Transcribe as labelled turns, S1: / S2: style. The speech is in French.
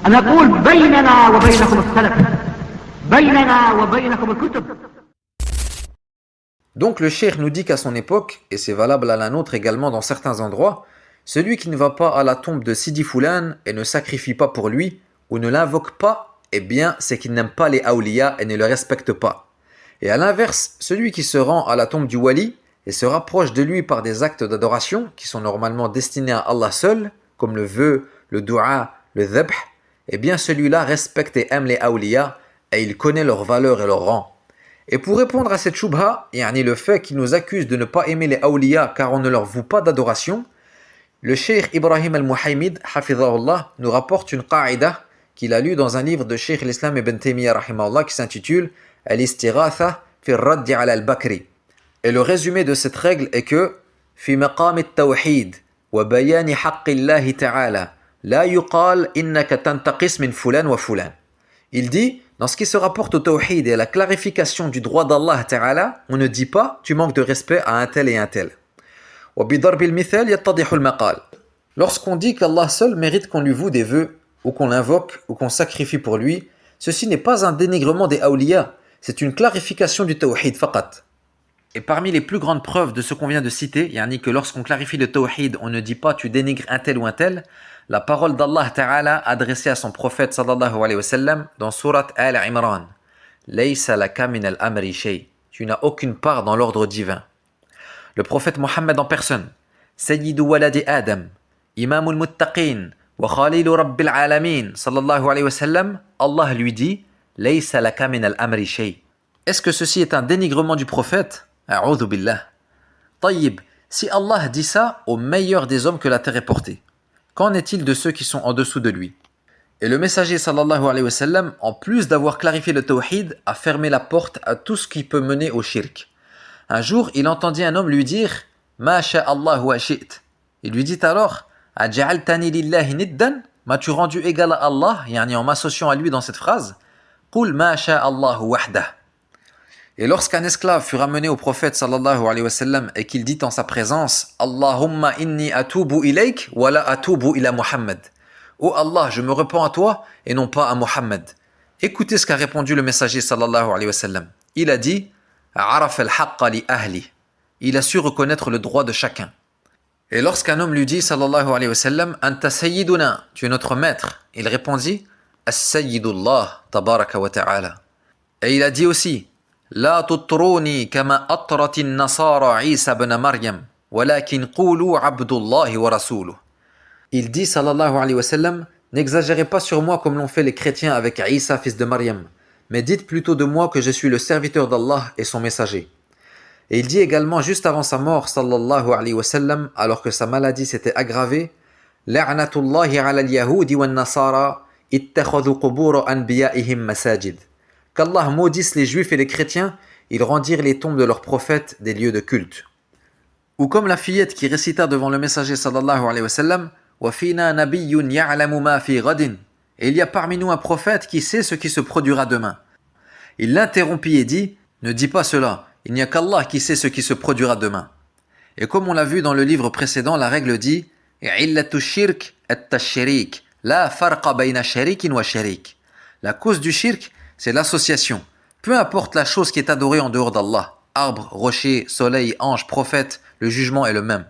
S1: نقول بيننا وبينكم السلف بيننا وبينكم الكتب.
S2: Donc le cheikh nous dit qu'à son époque, et c'est valable à la nôtre également dans certains endroits, celui qui ne va pas à la tombe de Sidi Foulan et ne sacrifie pas pour lui, ou ne l'invoque pas, eh bien c'est qu'il n'aime pas les awliya et ne le respecte pas. Et à l'inverse, celui qui se rend à la tombe du wali et se rapproche de lui par des actes d'adoration qui sont normalement destinés à Allah seul, comme le vœu, le dua, le dhabh, eh bien celui-là respecte et aime les awliya et il connaît leur valeur et leur rang. Et pour répondre à cette shubha, yani le fait qu'ils nous accusent de ne pas aimer les awliya car on ne leur voue pas d'adoration, le cheikh Ibrahim al-Muhaymid, hafidhahullah, nous rapporte une qa'ida qu'il a lue dans un livre de cheikh l'Islam ibn Taymiyyah rahimahullah qui s'intitule Al-Istighatha fi ar-Radd ala al-Bakri. Et le résumé de cette règle est que fi maqam at-tawhid wa bayani haqqi Allah ta'ala la yuqal innaka tantaqis min fulan wa fulan. Il dit, dans ce qui se rapporte au tawhid et à la clarification du droit d'Allah ta'ala, on ne dit pas tu manques de respect à un tel et un tel. Lorsqu'on dit qu'Allah seul mérite qu'on lui voue des vœux, ou qu'on l'invoque, ou qu'on sacrifie pour lui, ceci n'est pas un dénigrement des awliya, c'est une clarification du tawhid faqat. Et parmi les plus grandes preuves de ce qu'on vient de citer, yani que lorsqu'on clarifie le tawhid, on ne dit pas tu dénigres un tel ou un tel, la parole d'Allah Ta'ala adressée à son prophète sallallahu alayhi wa sallam dans Surat Al-Imran. Laysa laka min al-amri shay. Tu n'as aucune part dans l'ordre divin. Le prophète Mohammed en personne, Sayyidu waladi Adam, Imamul Muttaqin, wa Khalilu Rabbil Alamin, sallallahu alayhi wa sallam, Allah lui dit, Laysa laka min al-amri shay. Est-ce que ceci est un dénigrement du prophète? A'udhu billah. Tayyib, si Allah dit ça au meilleur des hommes que la terre ait porté, qu'en est-il de ceux qui sont en dessous de lui? Et le messager sallallahu alayhi wa sallam, en plus d'avoir clarifié le tawhid, a fermé la porte à tout ce qui peut mener au shirk. Un jour, il entendit un homme lui dire « Ma sha'Allah wa shi't ». Il lui dit alors « Aj'altani lillahi niddan » M'as-tu rendu égal à Allah, yani en m'associant à lui dans cette phrase « Qul ma sha'Allah wahdah ». Et lorsqu'un esclave fut ramené au prophète sallallahu alayhi wa sallam et qu'il dit en sa présence « Allahumma inni atubu ilayk wa la atubu ila Muhammad » Oh Allah, je me repens à toi et non pas à Muhammad. Écoutez ce qu'a répondu le messager sallallahu alayhi wa sallam. Il a dit « Araf al-haqqa li ahli » Il a su reconnaître le droit de chacun. Et lorsqu'un homme lui dit sallallahu alayhi wa sallam « Anta sayyiduna » Tu es notre maître. Il répondit « As-sayyidullah tabaraka wa ta'ala » Et il a dit aussi « La tutruni kama atratin nasara Isa ibn Maryam walakin qulu abdullahi wa rasuluh » Il dit sallallahu alayhi wa sallam « N'exagérez pas sur moi comme l'ont fait les chrétiens avec Isa fils de Maryam, mais dites plutôt de moi que je suis le serviteur d'Allah et son messager. » Et il dit également juste avant sa mort sallallahu alayhi wa sallam, alors que sa maladie s'était aggravée « La'natullahi ala al-yahudi wa nasara ittakhadhu qubur anbiya'ihim masajid » Qu'Allah maudisse les juifs et les chrétiens, ils rendirent les tombes de leurs prophètes des lieux de culte. Ou comme la fillette qui récita devant le messager sallallahu alayhi wa sallam وَفِينَا نَبِيٌّ يَعْلَمُ مَا فِي غَدٍ Et il y a parmi nous un prophète qui sait ce qui se produira demain. Il l'interrompit et dit « Ne dis pas cela, il n'y a qu'Allah qui sait ce qui se produira demain. » Et comme on l'a vu dans le livre précédent, la règle dit « عِلَّةُ الشِّرْكِ التَّشْرِيكِ لَا فَرْقَ بَيْنَ شَرِيكٍ وَشَرِيكٍ » La cause du shirk, c'est l'association. Peu importe la chose qui est adorée en dehors d'Allah, arbre, rocher, soleil, ange, prophète, le jugement est le même.